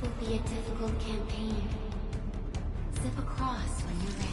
will be a difficult campaign. Zip across when you're ready.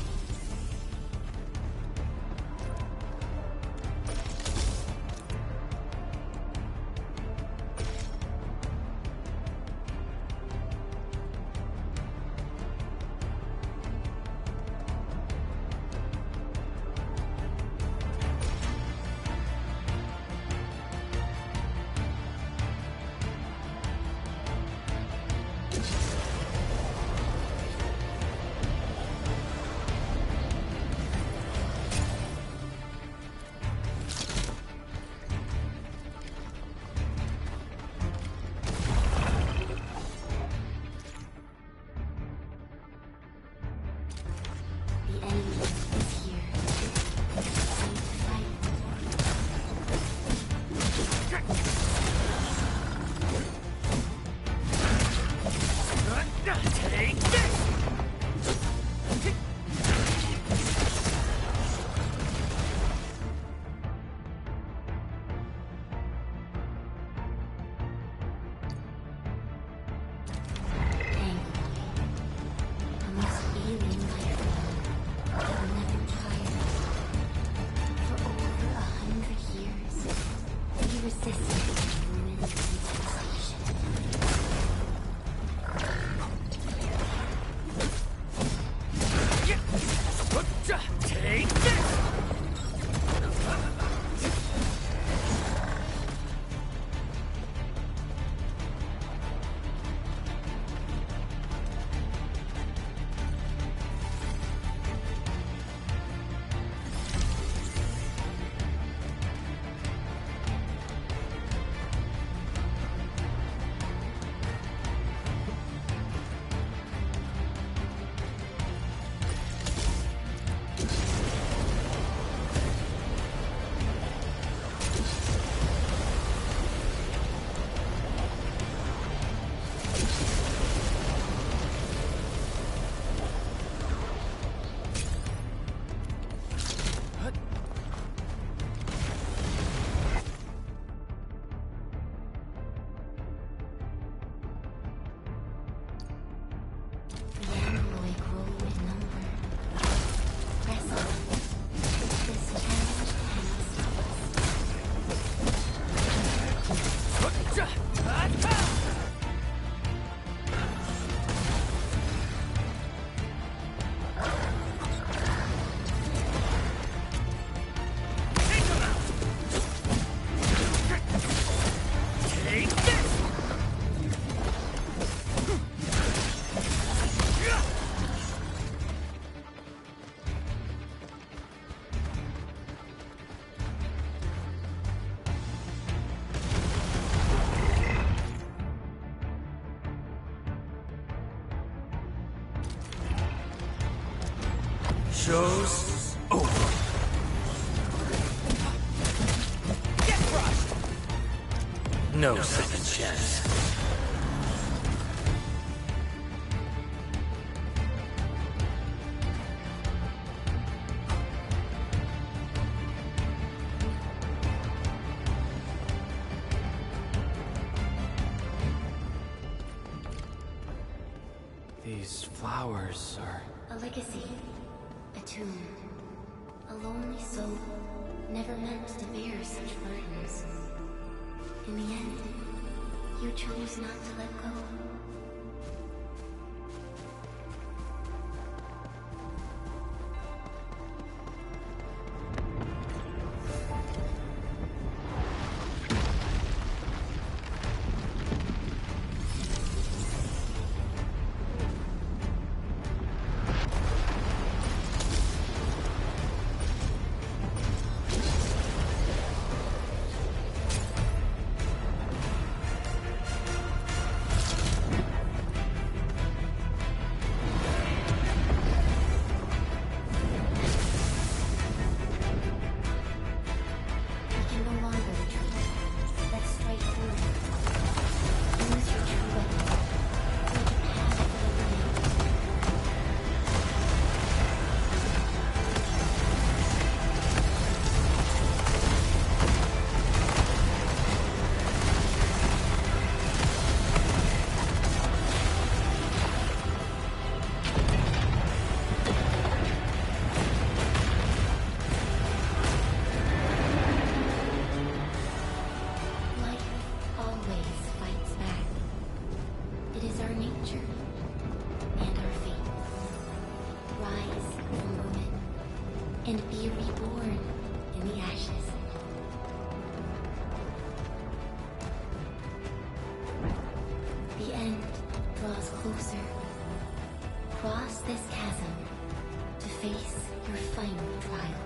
Show's over. Get crushed! No second chance. These flowers are... A legacy. A tomb. A lonely soul, never meant to bear such burdens. In the end, you chose not to let go. It is our nature and our fate. Rise from ruin and be reborn in the ashes. The end draws closer. Cross this chasm to face your final trial.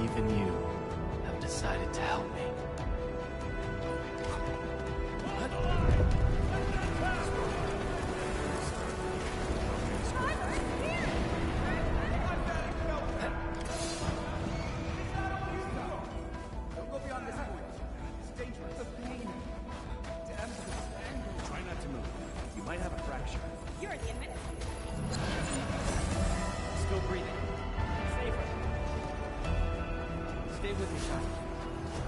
Even you have decided to help me. Don't go beyond this point. It's dangerous. The pain. Damn this angle. Try not to move. You might have a fracture. You're the administrator. Still breathing. Safe. Stay with me, child.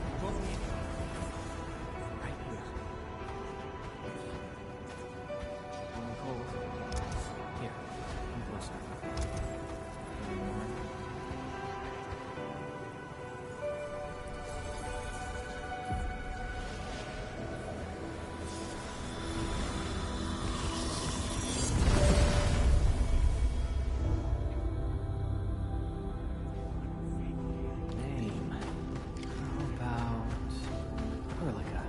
You won't need me. Right here. I'm cold. Here, come closer. Name. How about Perlica?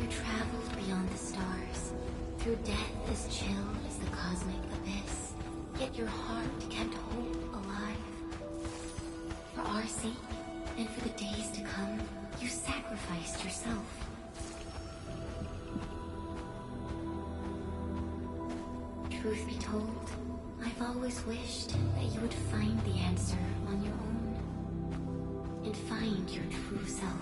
You traveled beyond the stars, through death as chill as the cosmic abyss, yet your heart kept hope alive. For our sake, and for the days to come, you sacrificed yourself. Truth be told, I've always wished that you would find the answer on your own, and find your true self.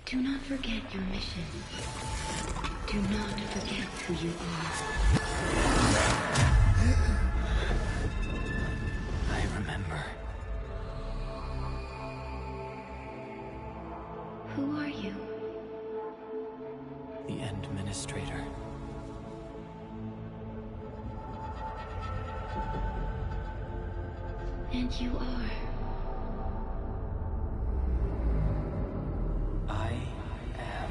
Do not forget your mission. Do not forget who you are. I remember. Who are you? The Endministrator. And you are. I am.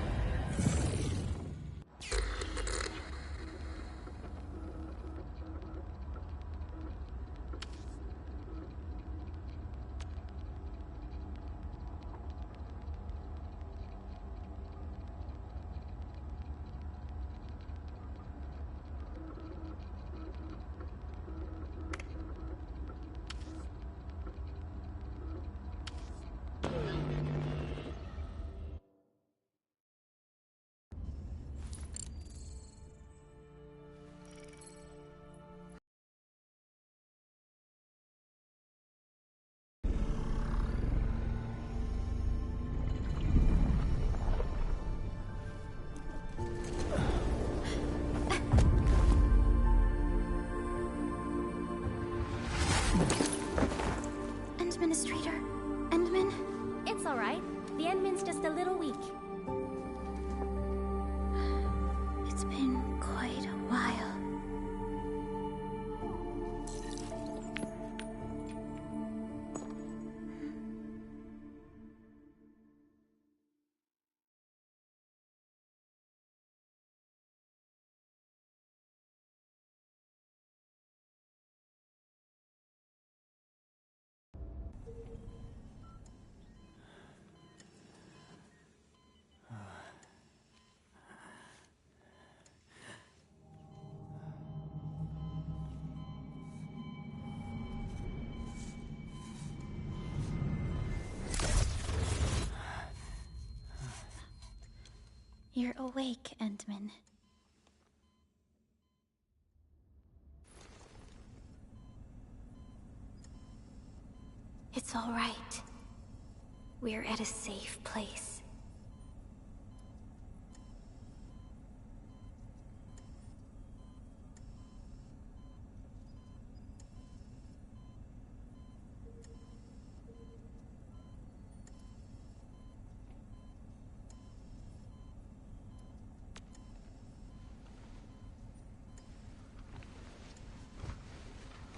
Administrator? Endman? It's alright. The Endman's just a little weak. It's been quite a while. You're awake, Endman. It's all right. We're at a safe place.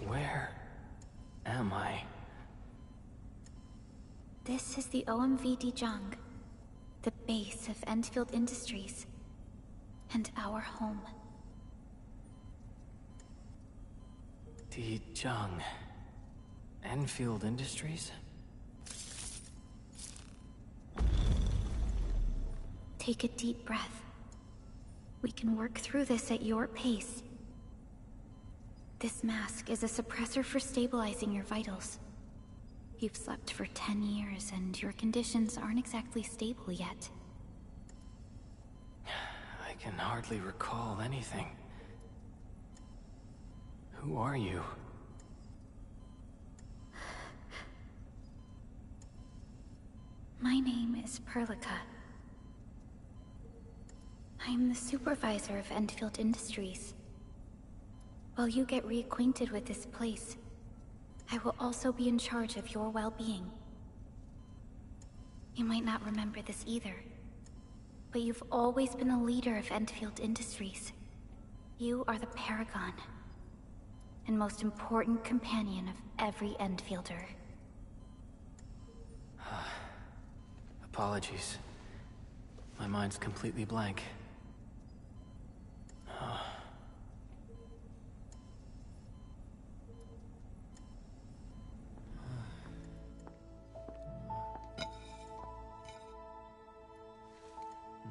Where am I? This is the OMV Dijang, the base of EndFields Industries, and our home. Dijang. EndFields Industries? Take a deep breath. We can work through this at your pace. This mask is a suppressor for stabilizing your vitals. You've slept for 10 years, and your conditions aren't exactly stable yet. I can hardly recall anything. Who are you? My name is Perlica. I'm the supervisor of EndFields Industries. While you get reacquainted with this place, I will also be in charge of your well-being. You might not remember this either, but you've always been a leader of EndFields Industries. You are the paragon, and most important companion of every Endfielder. Apologies. My mind's completely blank.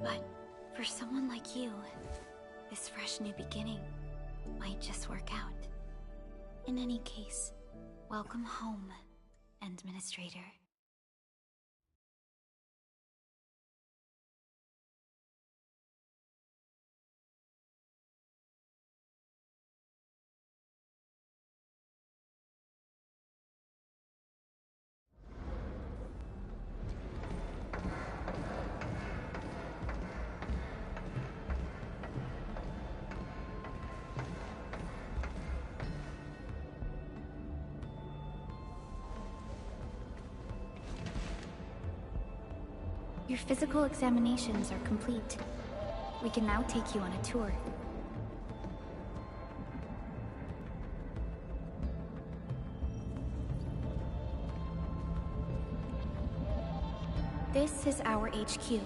But for someone like you, this fresh new beginning might just work out. In any case, welcome home, Endministrator. Your physical examinations are complete. We can now take you on a tour. This is our HQ.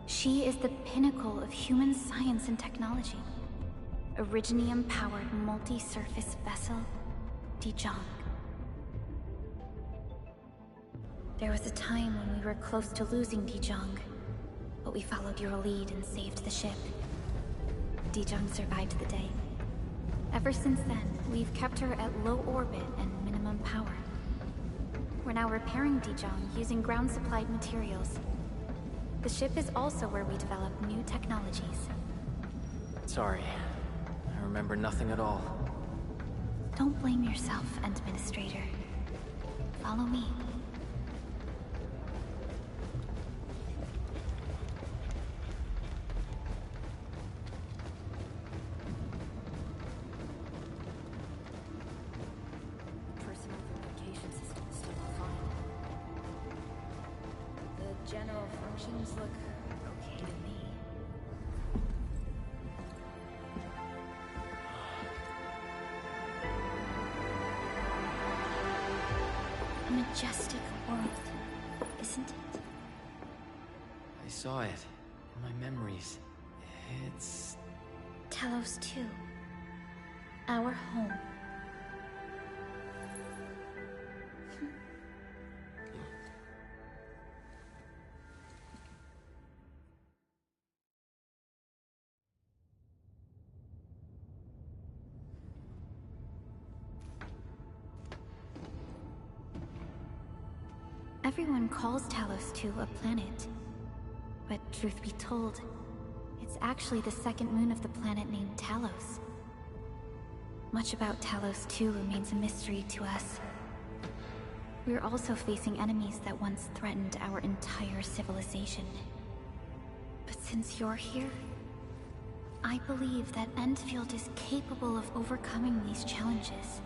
She is the pinnacle of human science and technology. Originium-powered multi-surface vessel, Dijong. There was a time when we were close to losing Dijong, but we followed your lead and saved the ship. Dijong survived the day. Ever since then, we've kept her at low orbit and minimum power. We're now repairing Dijong using ground-supplied materials. The ship is also where we develop new technologies. Sorry. I remember nothing at all. Don't blame yourself, Administrator. Follow me. Personal communication system is still offline. The general functions look okay to me. A majestic world, isn't it? I saw it in my memories. It's... Talos 2. Our home. Everyone calls Talos 2 a planet. But truth be told, it's actually the second moon of the planet named Talos. Much about Talos 2 remains a mystery to us. We're also facing enemies that once threatened our entire civilization. But since you're here, I believe that EndFields is capable of overcoming these challenges.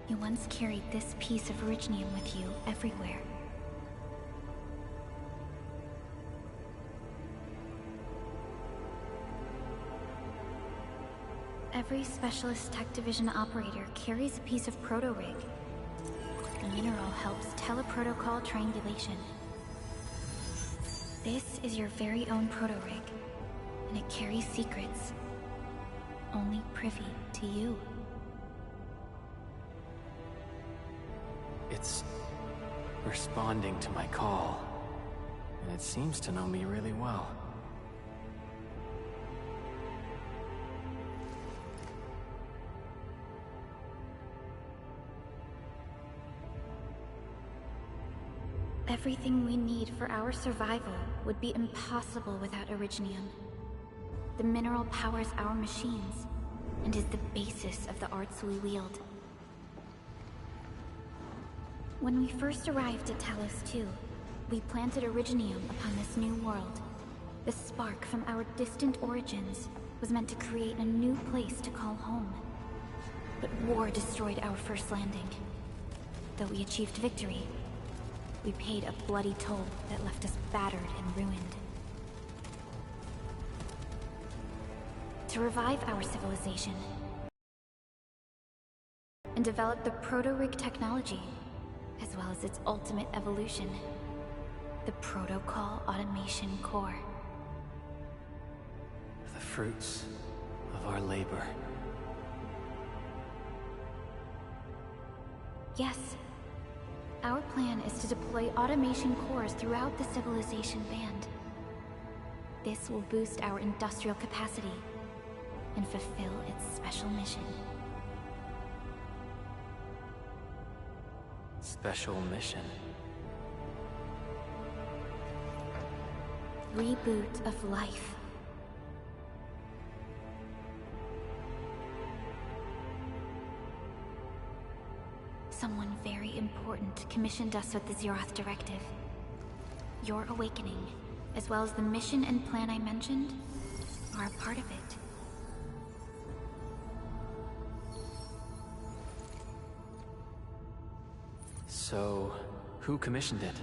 You once carried this piece of Originium with you everywhere. Every Specialist Tech Division operator carries a piece of proto-rig. The mineral helps teleprotocol triangulation. This is your very own proto-rig, and it carries secrets only privy to you. It's responding to my call, and it seems to know me really well. Everything we need for our survival would be impossible without Originium. The mineral powers our machines, and is the basis of the arts we wield. When we first arrived at Talos 2, we planted Originium upon this new world. The spark from our distant origins was meant to create a new place to call home. But war destroyed our first landing. Though we achieved victory, we paid a bloody toll that left us battered and ruined. To revive our civilization and develop the proto-rig technology, as well as its ultimate evolution, the Protocol Automation Core. The fruits of our labor. Yes. Our plan is to deploy automation cores throughout the civilization band. This will boost our industrial capacity and fulfill its special mission. Special mission. Reboot of life. Someone very important commissioned us with the Zeroth Directive. Your awakening, as well as the mission and plan I mentioned, are a part of it. So, who commissioned it?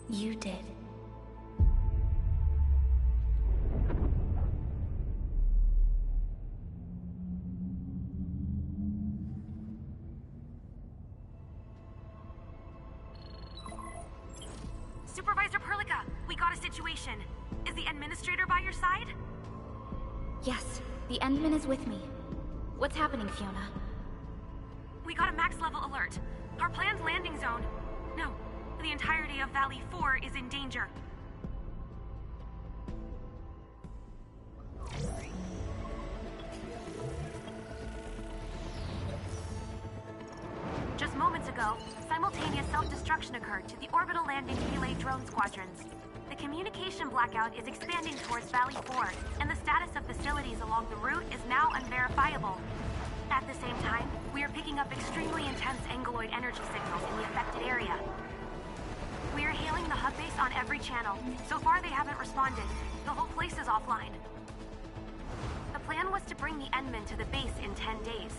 You did. Supervisor Perlica, we got a situation. Is the administrator by your side? Yes, the Endman is with me. What's happening, Fiona? We got a max level alert. Our planned landing zone... No, the entirety of Valley 4 is in danger. Just moments ago, simultaneous self-destruction occurred to the orbital landing relay drone squadrons. The communication blackout is expanding towards Valley 4, and the status of facilities along the route is now unverifiable. At the same time, we are picking up extremely intense angeloid energy signals in the affected area. We are hailing the hub base on every channel. So far, they haven't responded. The whole place is offline. The plan was to bring the Endman to the base in 10 days.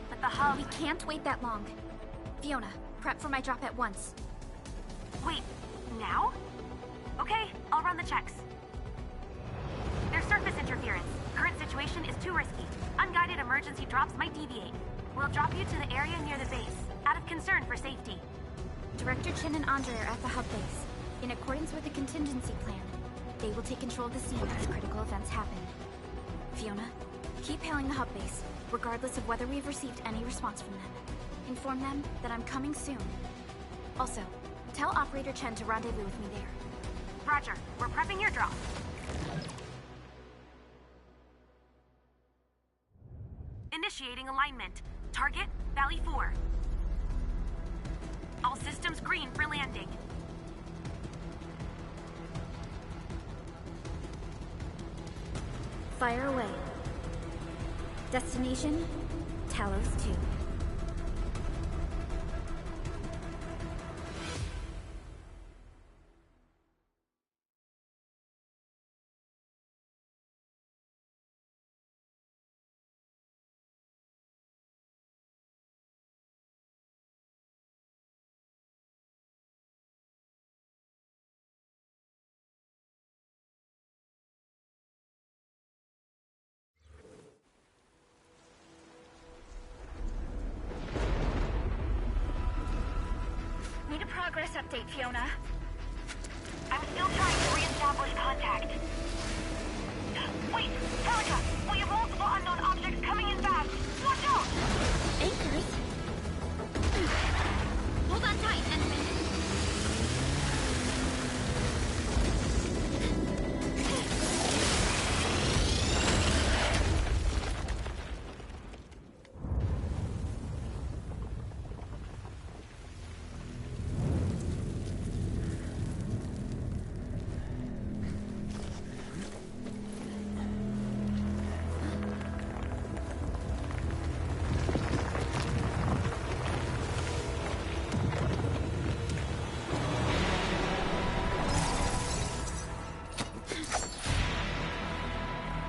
But the hub... We can't wait that long. Fiona, prep for my drop at once. Wait, now? Okay, I'll run the checks. There's surface interference. Current situation is too risky. Unguided emergency drops might deviate. We'll drop you to the area near the base, out of concern for safety. Director Chen and Andre are at the hub base. In accordance with the contingency plan, they will take control of the scene as critical events happen. Fiona, keep hailing the hub base, regardless of whether we've received any response from them. Inform them that I'm coming soon. Also, tell Operator Chen to rendezvous with me there. Roger, we're prepping your drop. Initiating alignment. Target, Valley 4. All systems green for landing. Fire away. Destination, Talos 2. Need a progress update, Fiona. I'm still trying to re-establish contact. Wait, Perlica! We have multiple unknown objects coming in fast! Watch out! Anchors? Hold on tight, Endman.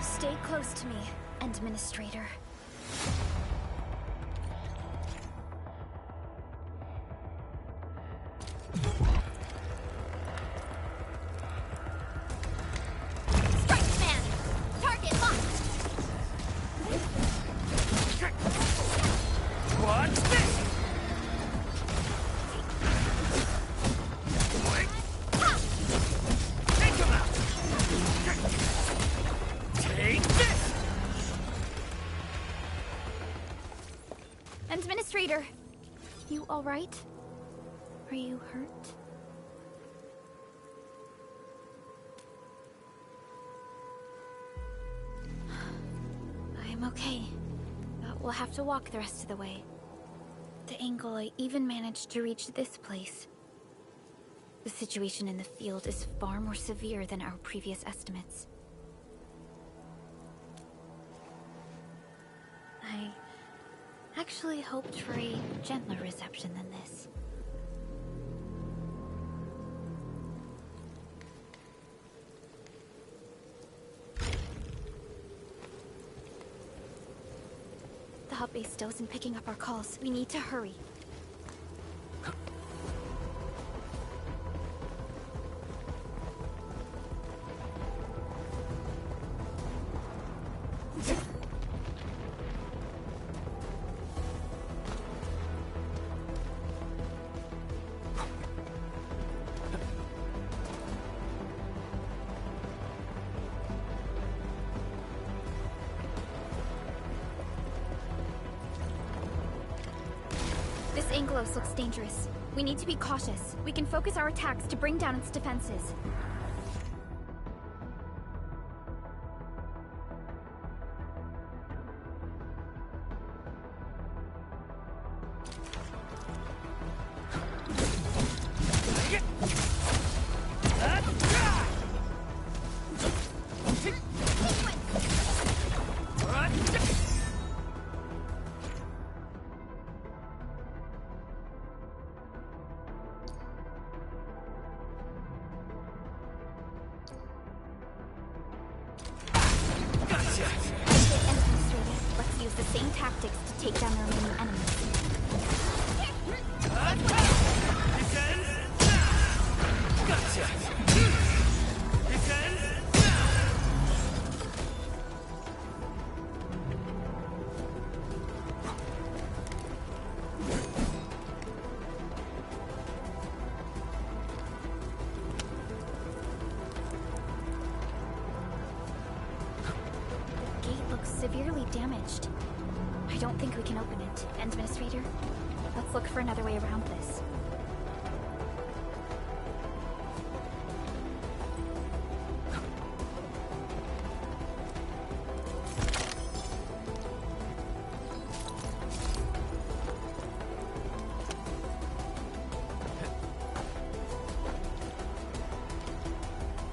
Stay close to me, Administrator. Strike command! Target locked! Watch this! Take him out! Take this! Administrator! You alright? Are you hurt? I'm okay, but we'll have to walk the rest of the way. The angle I even managed to reach this place. The situation in the field is far more severe than our previous estimates. I actually hoped for a gentler reception than this. hub base still isn't picking up our calls. We need to hurry. This Angelos looks dangerous. We need to be cautious. We can focus our attacks to bring down its defenses. Let's use the same tactics to take down the remaining enemies. Severely damaged. I don't think we can open it. Administrator, let's look for another way around this.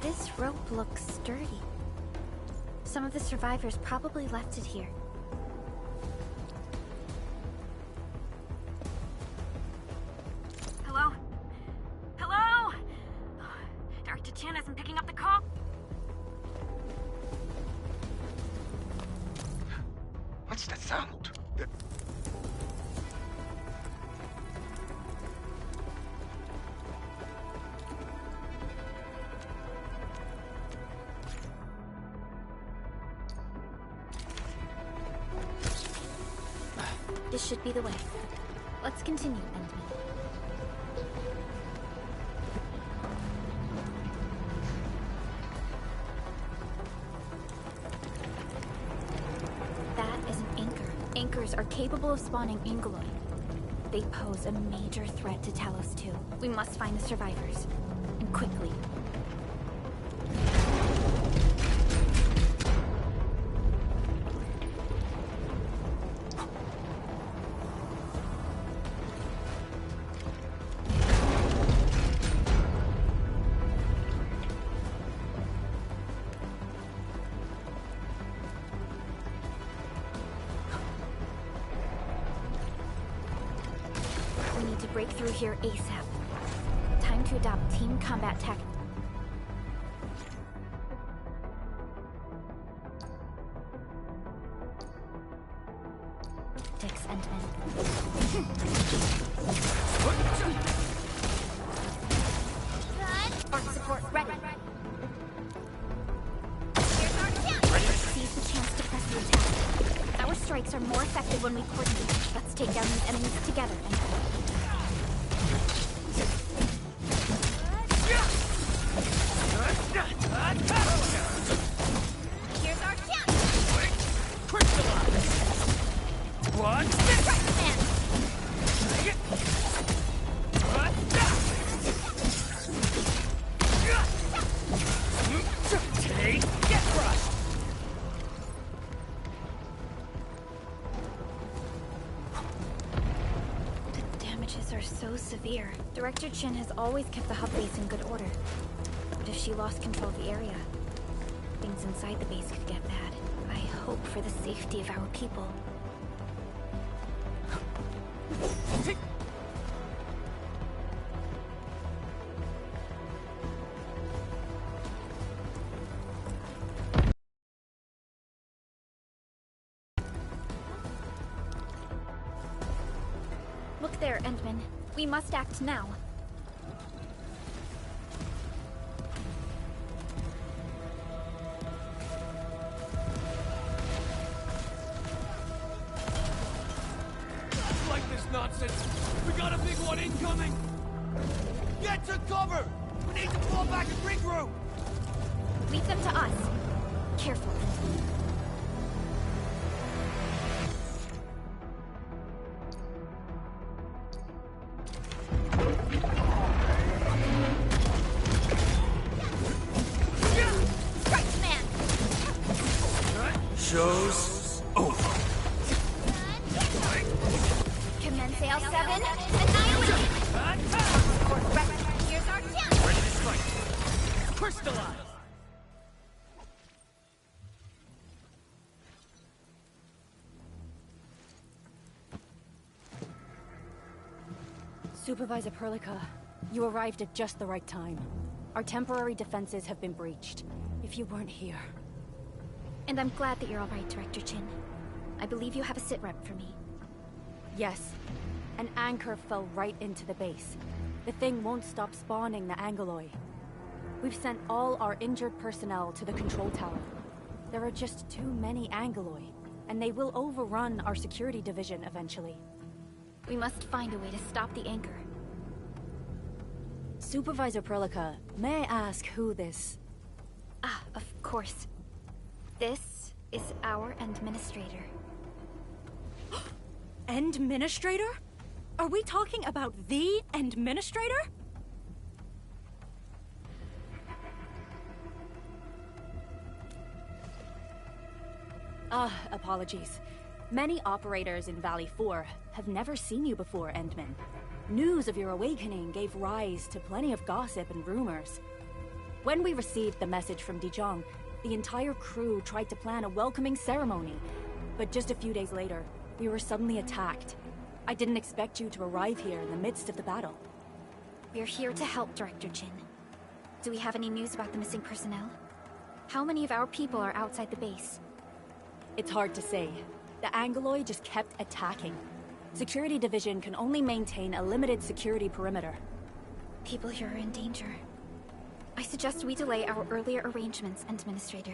This rope looks sturdy. Some of the survivors probably left it here. Hello? Hello? Director Chan isn't picking up the call. What's that sound? This should be the way. Let's continue, Endman. That is an anchor. Anchors are capable of spawning Angeloid. They pose a major threat to Talos 2. We must find the survivors. And quickly. Break through here ASAP. Time to adopt team combat tactics. Endman. Arc support ready. Here's our chance. Seize the chance to press the attack. Our strikes are more effective when we coordinate. Let's take down these enemies together. Here's our chance! Crystallize! One! Take! Get crushed! The damages are so severe. Director Chin has always kept the hub base in good order. But if she lost control of the area, things inside the base could get bad. I hope for the safety of our people. There, Endman. We must act now. Like this nonsense. We got a big one incoming. Get to cover. We need to fall back and regroup. Leave them to us. Careful. Show's over. Commence AL7. Annihilate! Here's our chance! Ready to strike. Crystallize! Supervisor Perlica, you arrived at just the right time. Our temporary defenses have been breached. If you weren't here... And I'm glad that you're all right, Director Chin. I believe you have a sit rep for me. Yes. An anchor fell right into the base. The thing won't stop spawning the Angoloi. We've sent all our injured personnel to the control tower. There are just too many Angoloi, and they will overrun our security division eventually. We must find a way to stop the anchor. Supervisor Perlica, may I ask who this... Ah, of course. This is our administrator. Administrator? Are we talking about the administrator? Apologies. Many operators in Valley 4 have never seen you before, Endman. News of your awakening gave rise to plenty of gossip and rumors. When we received the message from Dijon, the entire crew tried to plan a welcoming ceremony, but just a few days later, we were suddenly attacked. I didn't expect you to arrive here in the midst of the battle. We're here to help, Director Chin. Do we have any news about the missing personnel? How many of our people are outside the base? It's hard to say. The Angoloi just kept attacking. Security Division can only maintain a limited security perimeter. People here are in danger. I suggest we delay our earlier arrangements, Administrator.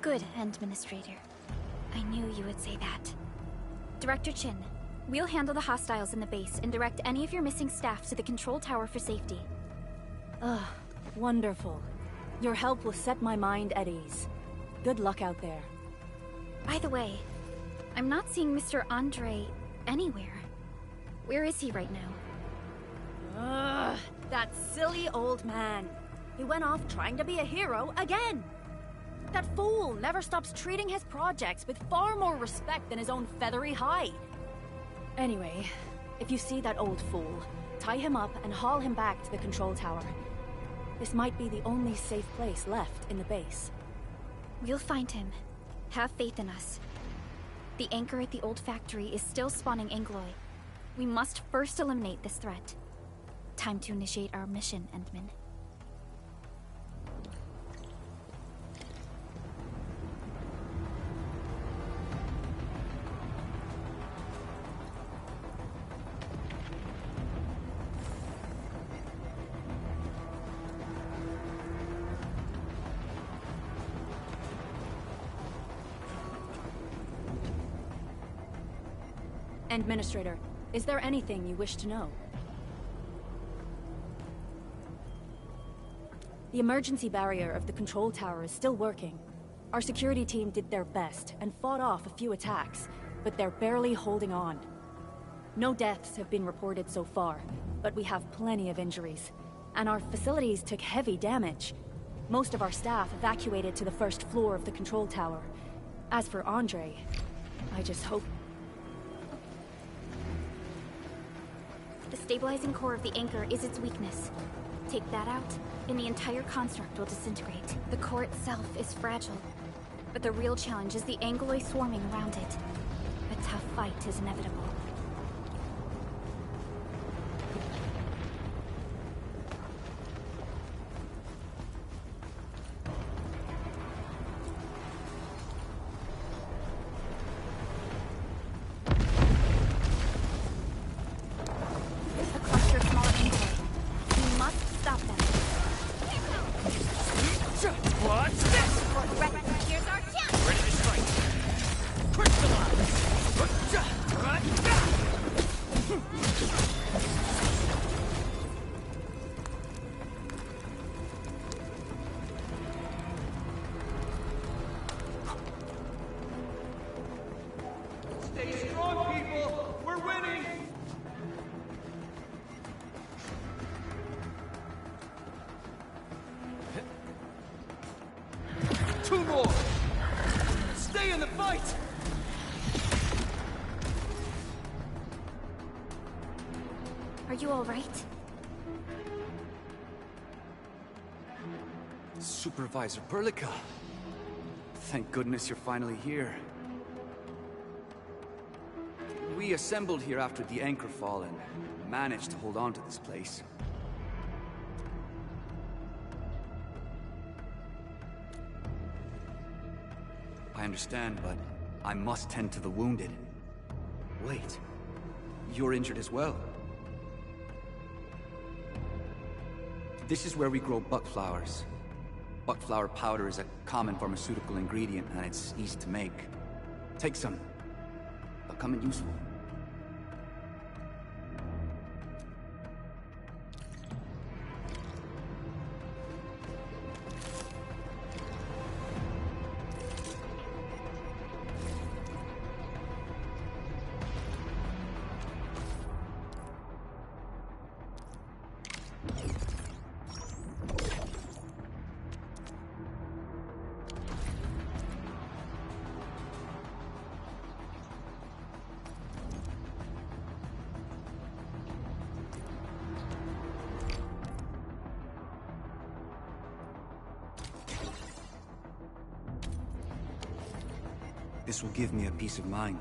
Good, Administrator. I knew you would say that. Director Chin, we'll handle the hostiles in the base and direct any of your missing staff to the control tower for safety. Ugh, wonderful. Your help will set my mind at ease. Good luck out there. By the way, I'm not seeing Mr. Andre anywhere. Where is he right now? Ugh, that silly old man. He went off trying to be a hero again. That fool never stops treating his projects with far more respect than his own feathery hide. Anyway, if you see that old fool, tie him up and haul him back to the control tower. This might be the only safe place left in the base. We'll find him. Have faith in us. The anchor at the old factory is still spawning Angoloi. We must first eliminate this threat. Time to initiate our mission, Endman. Administrator, is there anything you wish to know? The emergency barrier of the control tower is still working. Our security team did their best and fought off a few attacks, but they're barely holding on. No deaths have been reported so far, but we have plenty of injuries. And our facilities took heavy damage. Most of our staff evacuated to the first floor of the control tower. As for Andre, I just hope... The stabilizing core of the anchor is its weakness. Take that out, and the entire construct will disintegrate. The core itself is fragile, but the real challenge is the Angoloi swarming around it. A tough fight is inevitable. right! Are you alright? Supervisor Perlica. Thank goodness you're finally here. We assembled here after the anchor fall and managed to hold on to this place. I understand, but I must tend to the wounded. Wait, you're injured as well. This is where we grow buckflowers. Buckflower powder is a common pharmaceutical ingredient, and it's easy to make. Take some. They'll come in useful. This will give me a peace of mind.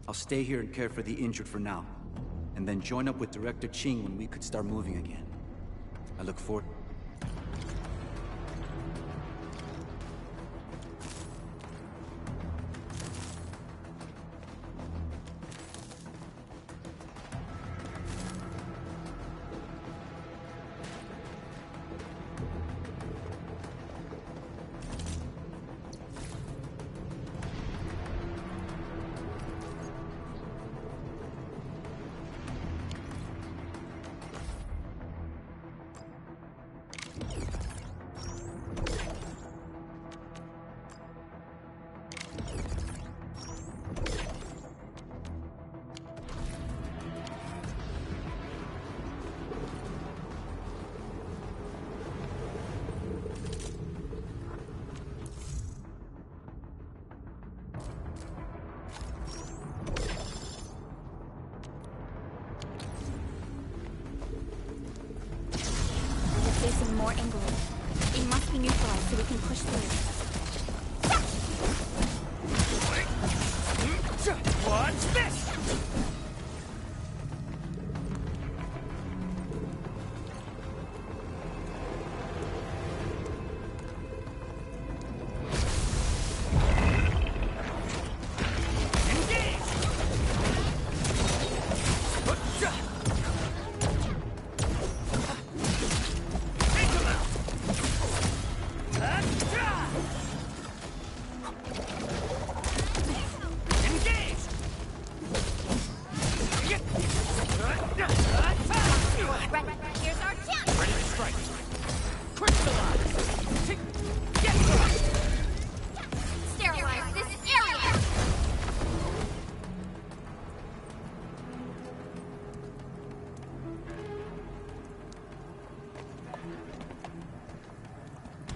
I'll stay here and care for the injured for now, and then join up with Director Ching when we could start moving again. I look forward. Facing more England. It must be neutralized so we can push through. Watch this!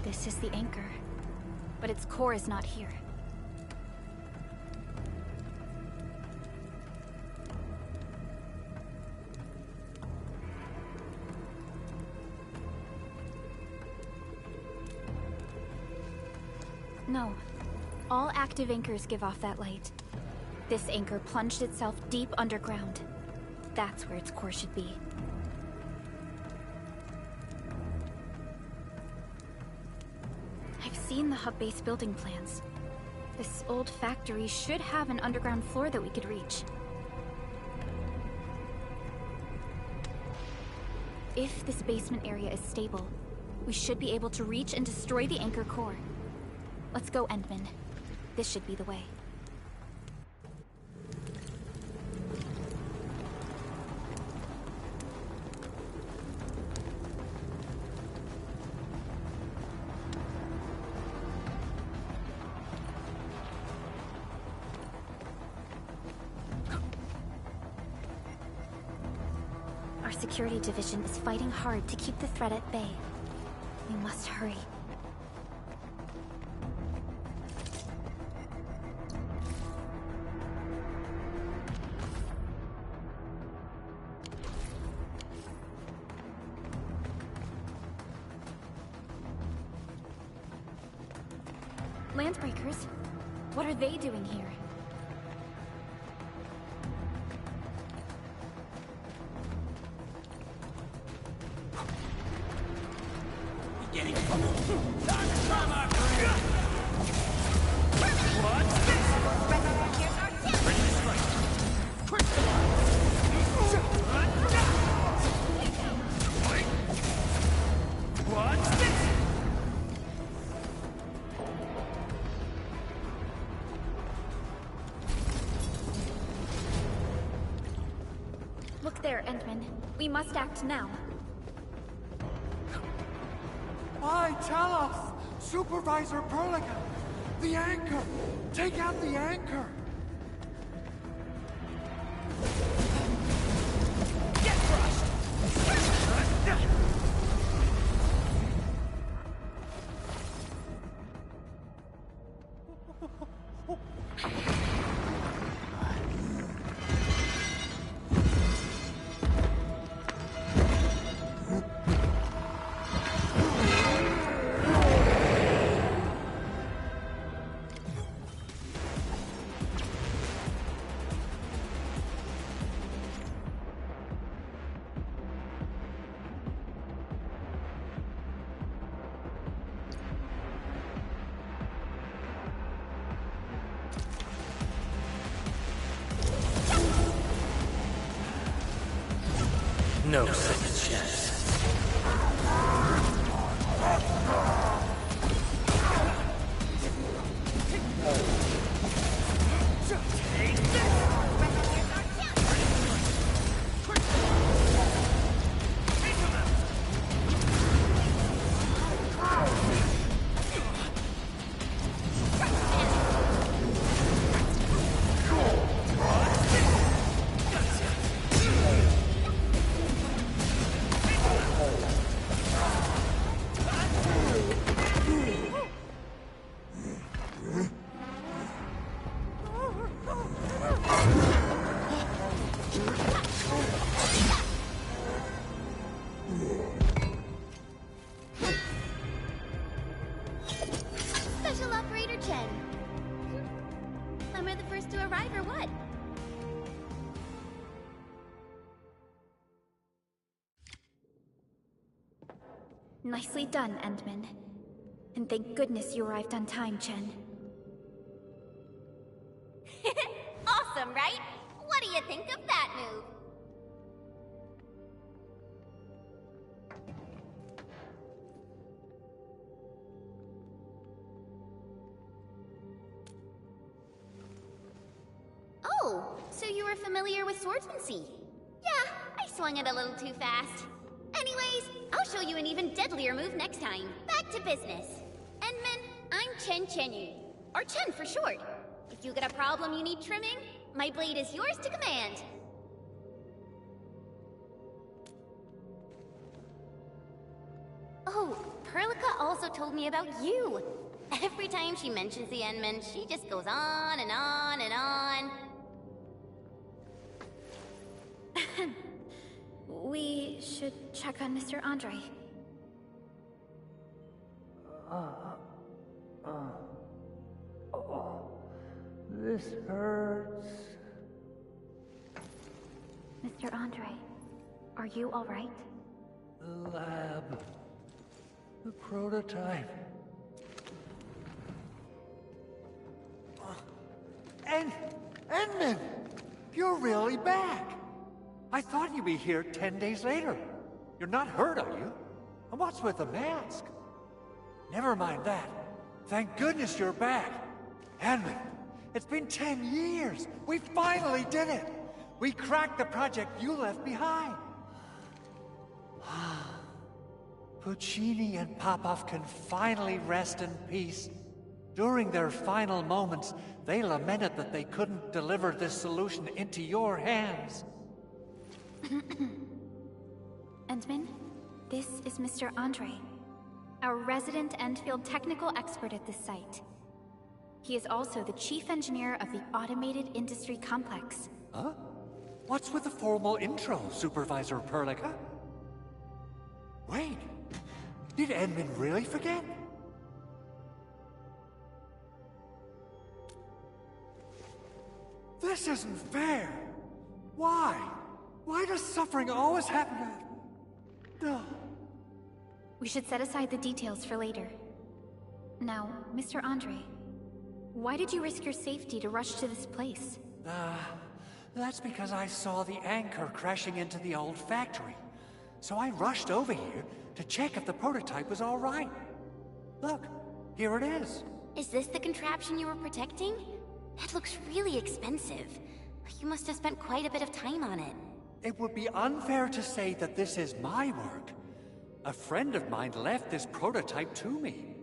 This is the anchor, but its core is not here. No. All active anchors give off that light. This anchor plunged itself deep underground. That's where its core should be. I've seen the hub base building plans. This old factory should have an underground floor that we could reach. If this basement area is stable, we should be able to reach and destroy the anchor core. Let's go, Endman. This should be the way. Our security division is fighting hard to keep the threat at bay. We must hurry. Landbreakers? What are they doing here? Getting What's this? Ready to strike. What's this? Look there, Endman. We must act now. Why, tell us! Supervisor Perlica! The anchor! Take out the anchor! Get crushed! No second chance. Take this! Special Operator Chen. Am I the first to arrive or what? Nicely done, Endman. And thank goodness you arrived on time, Chen. Awesome, right? What do you think of that move? Oh, so you were familiar with swordsmancy? Yeah, I swung it a little too fast. Anyways, I'll show you an even deadlier move next time. Back to business. Endman, I'm Chen Chenyu, or Chen for short. If you got a problem you need trimming, my blade is yours to command. Oh, Perlica also told me about you. Every time she mentions the Endman, she just goes on and on and on. We should check on Mr. Andre. This hurts. Mr. Andre, are you all right? The lab. The prototype. Endman! You're really back! I thought you'd be here 10 days later. You're not hurt, are you? And what's with the mask? Never mind that. Thank goodness you're back. Endman, it's been 10 years. We finally did it. We cracked the project you left behind. Puccini and Popov can finally rest in peace. During their final moments, they lamented that they couldn't deliver this solution into your hands. Endman, this is Mr. Andre, our resident EndField technical expert at this site. He is also the chief engineer of the Automated Industry Complex. Huh? What's with the formal intro, Supervisor Perlica? Wait, did Endman really forget? This isn't fair. Why? Why does suffering always happen to... No. We should set aside the details for later. Now, Mr. Andre, why did you risk your safety to rush to this place? That's because I saw the anchor crashing into the old factory. So I rushed over here to check if the prototype was all right. Look, here it is. Is this the contraption you were protecting? It looks really expensive. You must have spent quite a bit of time on it. It would be unfair to say that this is my work. A friend of mine left this prototype to me.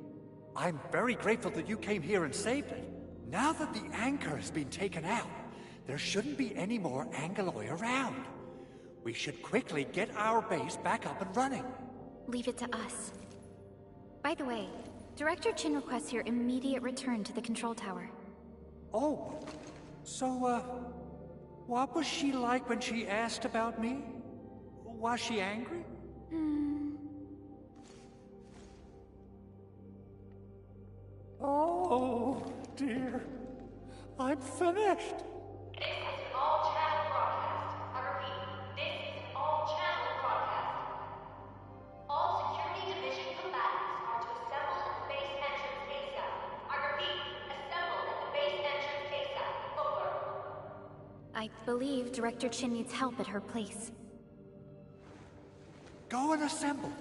I'm very grateful that you came here and saved it. Now that the anchor has been taken out, there shouldn't be any more Angeloi around. We should quickly get our base back up and running. Leave it to us. By the way, Director Chin requests your immediate return to the control tower. Oh, so, what was she like when she asked about me? Was she angry? Oh, dear. I'm finished. This is an all-channel broadcast. I repeat, this is an all-channel broadcast. All security division combatants are to assemble at the base entrance ASAP. I repeat, assemble at the base entrance ASAP. Over. I believe Director Chin needs help at her place. Go and assemble.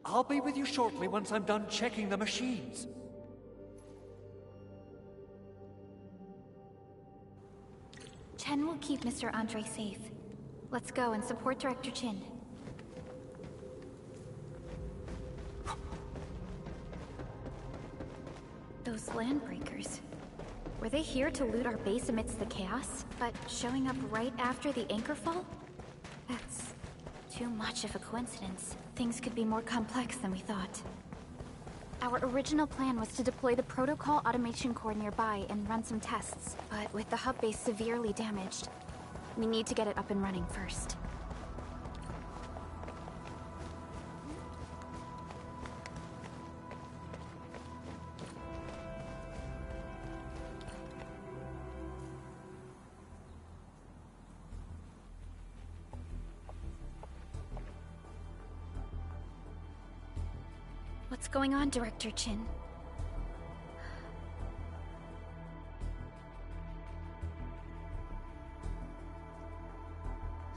I'll be with you shortly once I'm done checking the machines. Chen will keep Mr. Andre safe. Let's go and support Director Chin. Those landbreakers. Were they here to loot our base amidst the chaos? But showing up right after the anchor fall? That's too much of a coincidence. Things could be more complex than we thought. Our original plan was to deploy the protocol automation core nearby and run some tests, but with the hub base severely damaged, we need to get it up and running first. What's going on, Director Chin?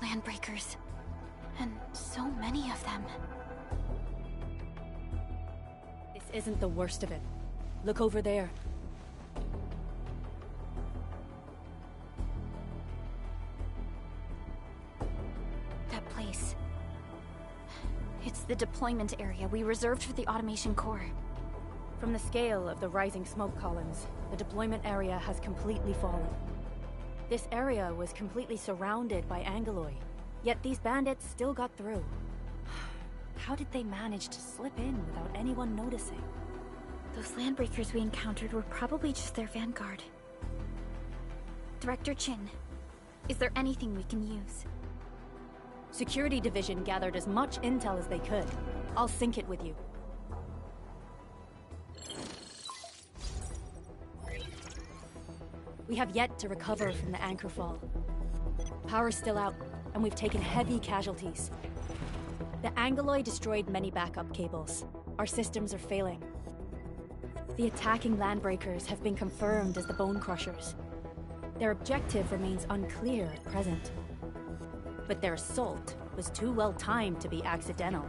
Landbreakers. And so many of them. This isn't the worst of it. Look over there. That place. It's the deployment area we reserved for the automation core. From the scale of the rising smoke columns, the deployment area has completely fallen. This area was completely surrounded by Angeloi, yet these bandits still got through. How did they manage to slip in without anyone noticing? Those landbreakers we encountered were probably just their vanguard. Director Chin, is there anything we can use? Security Division gathered as much intel as they could. I'll sync it with you. We have yet to recover from the anchor fall. Power's still out, and we've taken heavy casualties. The Angeloi destroyed many backup cables. Our systems are failing. The attacking landbreakers have been confirmed as the Bone Crushers. Their objective remains unclear at present. But their assault was too well timed to be accidental.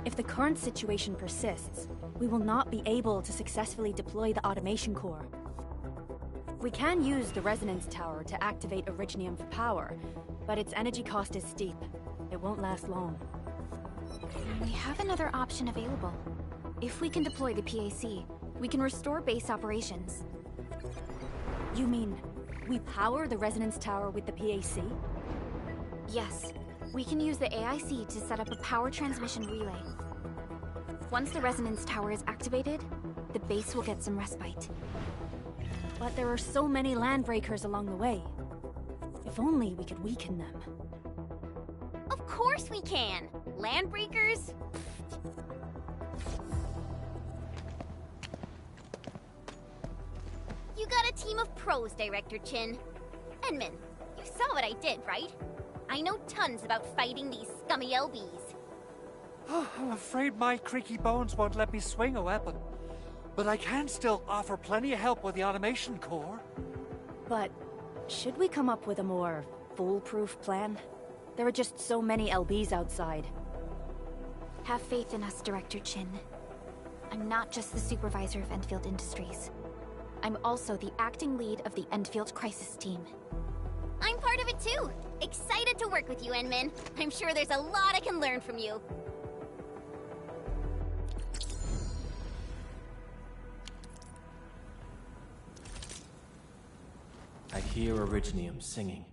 If the current situation persists, we will not be able to successfully deploy the automation core. We can use the resonance tower to activate Originium for power, but its energy cost is steep. It won't last long. We have another option available. If we can deploy the PAC, we can restore base operations. You mean, we power the resonance tower with the PAC? Yes. We can use the AIC to set up a power transmission relay. Once the resonance tower is activated, the base will get some respite. But there are so many landbreakers along the way. If only we could weaken them. Of course we can! Landbreakers? You got a team of pros, Director Chin. Edmund, you saw what I did, right? I know tons about fighting these scummy LBs. I'm afraid my creaky bones won't let me swing a weapon. But I can still offer plenty of help with the automation core. But should we come up with a more foolproof plan? There are just so many LBs outside. Have faith in us, Director Chin. I'm not just the supervisor of Endfield Industries. I'm also the acting lead of the Endfield Crisis Team. I'm part of it too. Excited to work with you, Enmin. I'm sure there's a lot I can learn from you. I hear Originium singing.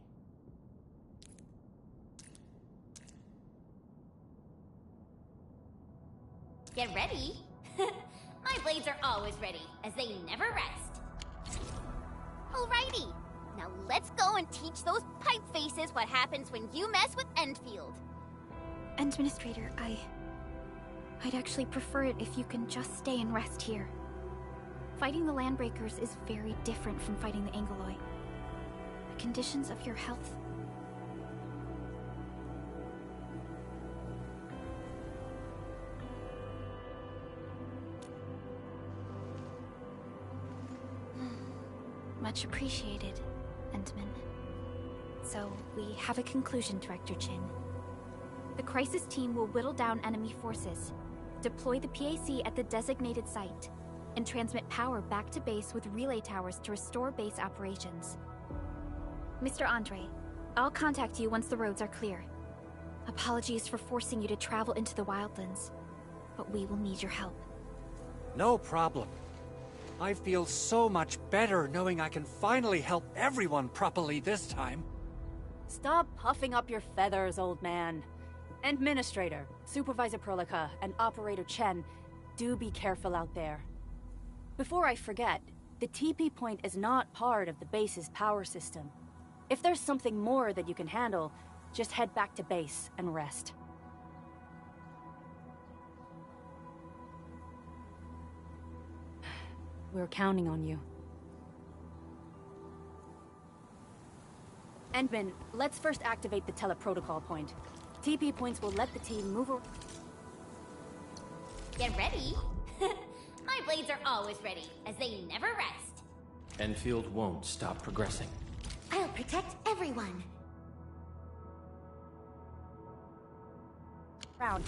Get ready. My blades are always ready, as they never rest. Alrighty. Now let's go and teach those pipe faces what happens when you mess with Endfield. Administrator, I'd actually prefer it if you can just stay and rest here. Fighting the Landbreakers is very different from fighting the Angoloi. The conditions of your health... Much appreciated, Endman. So, we have a conclusion, Director Chin. The Crisis Team will whittle down enemy forces, deploy the PAC at the designated site, and transmit power back to base with relay towers to restore base operations. Mr. Andre, I'll contact you once the roads are clear. Apologies for forcing you to travel into the Wildlands, but we will need your help. No problem. I feel so much better knowing I can finally help everyone properly this time. Stop puffing up your feathers, old man. Administrator, Supervisor Perlica, and Operator Chen, do be careful out there. Before I forget, the TP point is not part of the base's power system. If there's something more that you can handle, just head back to base and rest. We're counting on you. Endman, let's first activate the teleprotocol point. TP points will let the team move around. Get ready. My blades are always ready, as they never rest. Enfield won't stop progressing. I'll protect everyone. Round.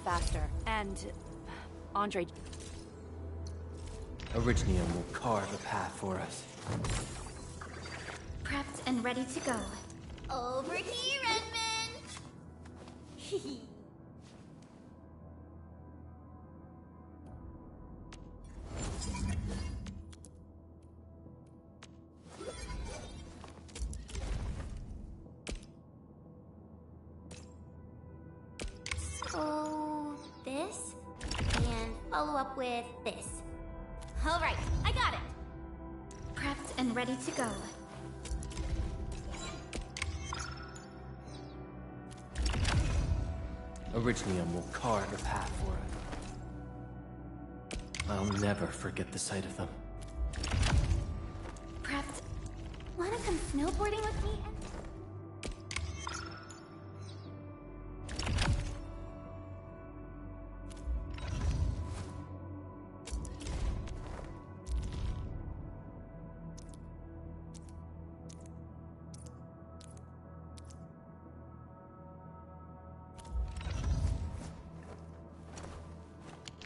Faster. And... Andre... Originium will carve a path for us. Prepped and ready to go. Over here, Edmund! So... this? And follow up with this. Alright, I got it! Prepped and ready to go. Originium will carve a path for us. I'll never forget the sight of them. Prepped. Wanna come snowboarding with me?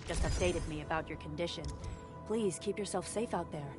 Just updated me about your condition. Please keep yourself safe out there.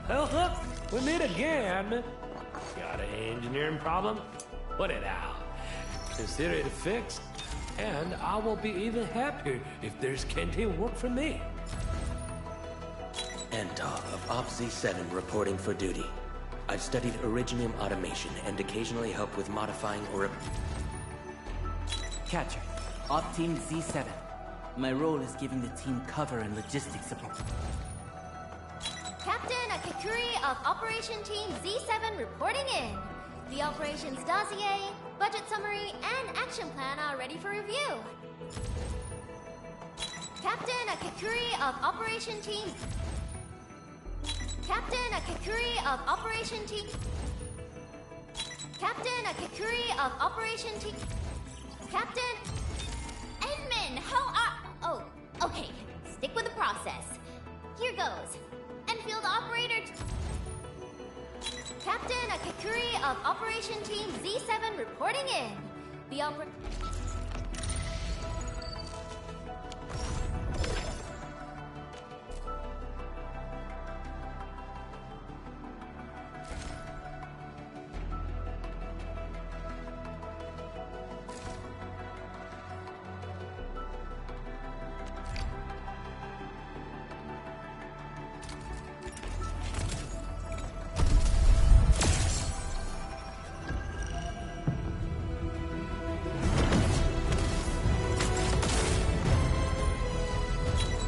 Well, look, we meet again. Got an engineering problem? Put it out. Consider it fixed, and I will be even happier if there's canteen work for me. Antar of Op Z7 reporting for duty. I've studied Originium automation and occasionally help with modifying or... Catcher, Op Team Z7. My role is giving the team cover and logistics support. Captain Akakuri of Operation Team Z7 reporting in. The operations dossier, budget summary, and action plan are ready for review. Captain Akakuri of Operation Team... Captain Akakuri of Operation Team... Captain Akakuri of Operation Team... Captain... Edmund, how are... Oh, okay. Stick with the process. Here goes. EndField operator... Captain Akakuri of Operation Team Z7 reporting in. The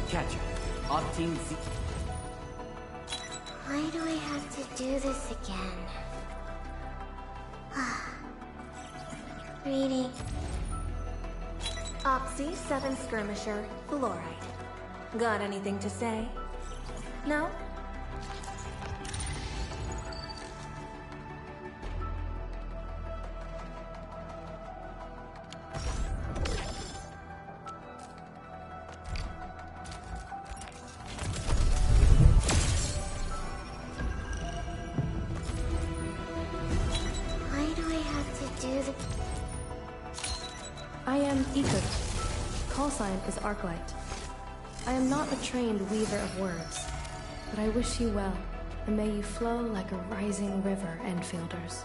Catcher, Op Team Z... Why do I have to do this again? Reading. Op Z7 Skirmisher, Fluorite. Got anything to say? No? Why do I have to do this? I am Ether. Call sign is Arknight. I am not a trained weaver of words, but I wish you well, and may you flow like a rising river, EndFielders.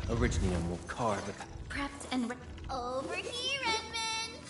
Originium will carve it. Prepped and over here, Edmund!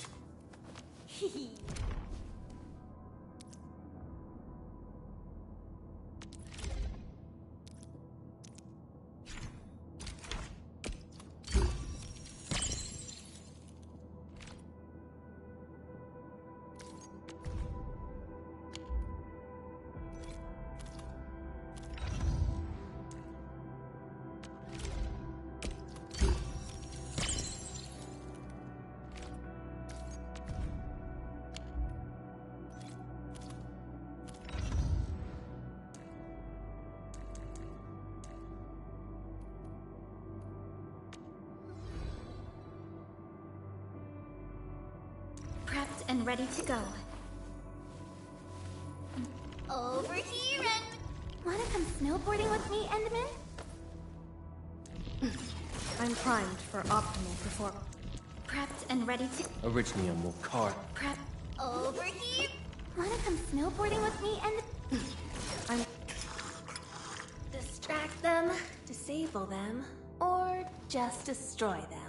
Prepped and ready to go. Over here, Edmund! Wanna come snowboarding with me, Endman? I'm primed for optimal performance. Prepped and ready to... Originium will carve. Prep... Over here! Wanna come snowboarding with me, and... I'm... Distract them, disable them, or Just destroy them.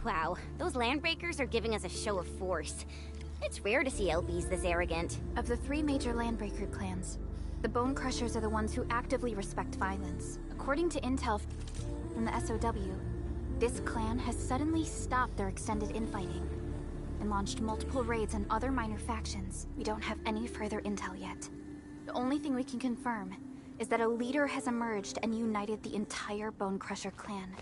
Wow, those landbreakers are giving us a show of force. It's rare to see LBs this arrogant. Of the three major landbreaker clans, the Bone Crushers are the ones who actively respect violence. According to intel from the SOW, this clan has suddenly stopped their extended infighting and launched multiple raids on other minor factions. We don't have any further intel yet. The only thing we can confirm is that a leader has emerged and united the entire Bone Crusher clan.